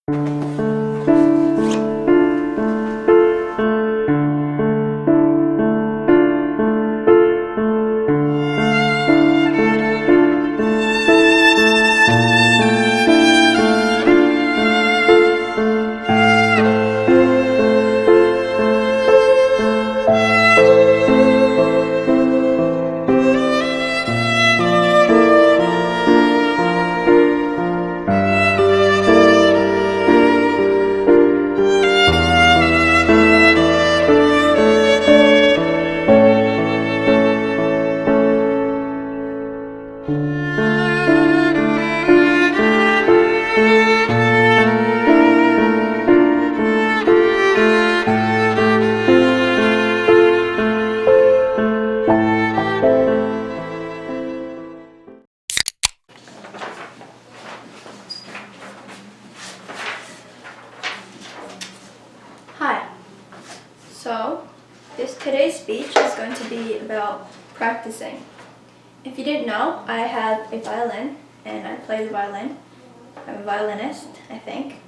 Hi. So, today's speech is going to be about practicing. If you didn't know, I have a violin and I play the violin. I'm a violinist, I think.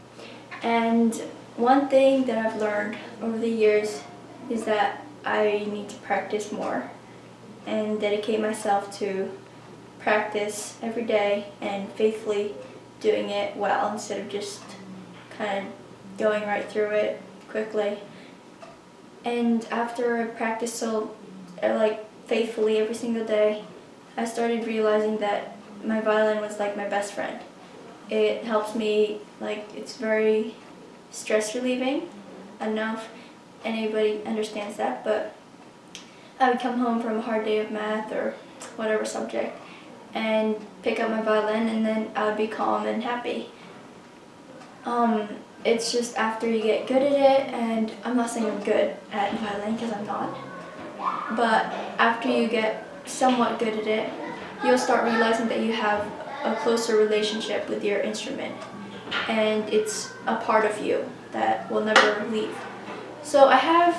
And one thing that I've learned over the years is that I need to practice more and dedicate myself to practice every day and faithfully doing it well instead of just kind of going right through it quickly. And after I practiced faithfully every single day, I started realizing that my violin was like my best friend. It helps me, it's very stress relieving. I don't know if anybody understands that, but I would come home from a hard day of math or whatever subject and pick up my violin, and then I would be calm and happy. It's just after you get good at it, and I'm not saying I'm good at violin because I'm not, but after you get somewhat good at it, you'll start realizing that you have a closer relationship with your instrument, and it's a part of you that will never leave. So I have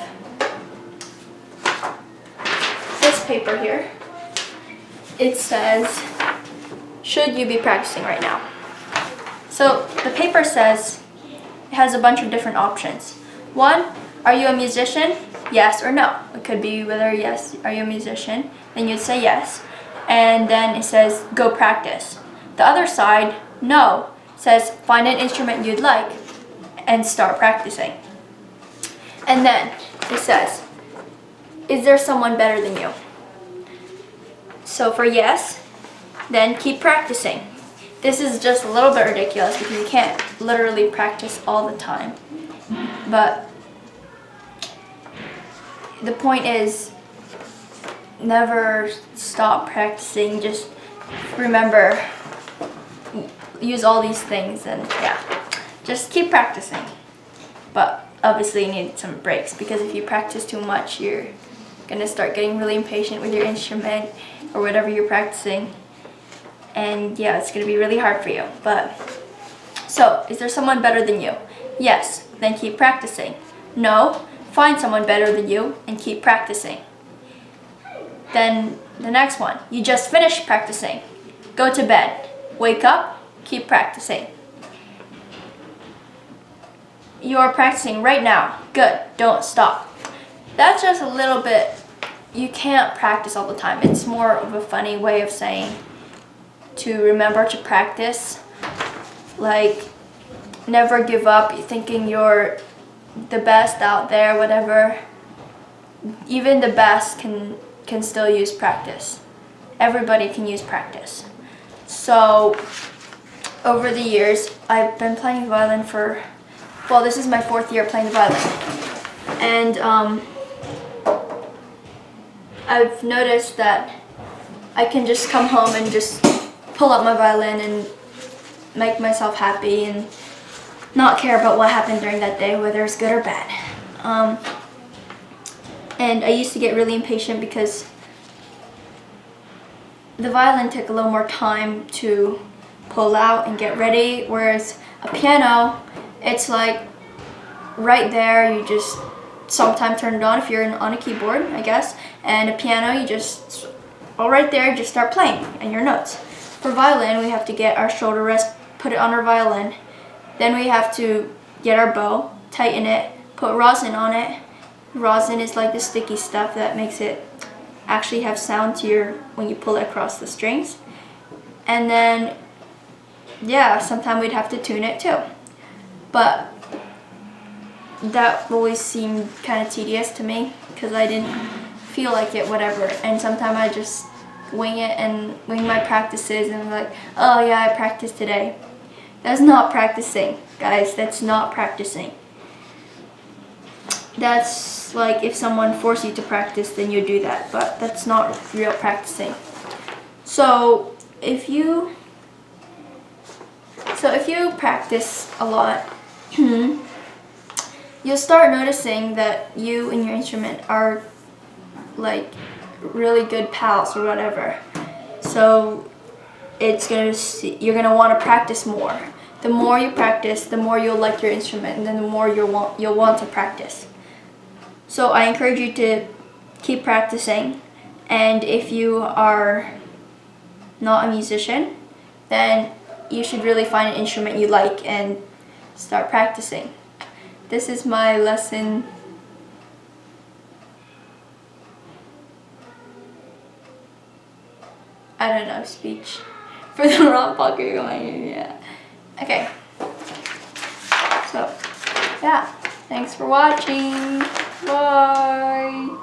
this paper here. It says, should you be practicing right now? So the paper says, it has a bunch of different options. 1, are you a musician? Yes or no. It could be whether yes, are you a musician? Then you'd say yes. And then it says, go practice. The other side, no, says find an instrument you'd like and start practicing. And then it says, is there someone better than you? So for yes, then keep practicing. This is just a little bit ridiculous because you can't literally practice all the time. But the point is, never stop practicing. Just remember, use all these things, and just keep practicing. But obviously you need some breaks, because if you practice too much, you're gonna start getting really impatient with your instrument or whatever you're practicing. And it's gonna be really hard for you. But so, is there someone better than you? Yes, then keep practicing. No, find someone better than you and keep practicing. Then the next one, you just finished practicing. Go to bed, wake up, keep practicing. You are practicing right now. Good, don't stop. That's just a little bit, you can't practice all the time. It's more of a funny way of saying to remember to practice. Like, never give up thinking you're the best out there, whatever. Even the best can still use practice. Everybody can use practice. So over the years, I've been playing the violin this is my 4th year playing the violin. And I've noticed that I can just come home and just pull up my violin and make myself happy and not care about what happened during that day, whether it's good or bad. And I used to get really impatient because the violin took a little more time to pull out and get ready, whereas a piano, it's like right there, you just sometimes turn it on if you're on a keyboard, I guess, and a piano, you just, right there, just start playing and your notes. For violin, we have to get our shoulder rest, put it on our violin, Then we have to get our bow, tighten it, put rosin on it. Rosin is like the sticky stuff that makes it actually have sound to your when you pull it across the strings. And then yeah, sometimes we'd have to tune it too. But that always seemed kind of tedious to me because I didn't feel like it, whatever. And sometimes I just wing it and wing my practices and like, oh yeah, I practiced today. That's not practicing, guys. That's not practicing. That's like if someone forced you to practice, then you do that, but that's not real practicing. So if you practice a lot, you'll start noticing that you and your instrument are like really good pals or whatever. So you're gonna want to practice more. The more you practice, the more you'll like your instrument, and then the more you'll want to practice. So I encourage you to keep practicing, and if you are not a musician, then you should really find an instrument you like and start practicing. This is my lesson. I don't know, speech for the Ron Parker going, yeah. Okay. So, yeah. Thanks for watching. Bye.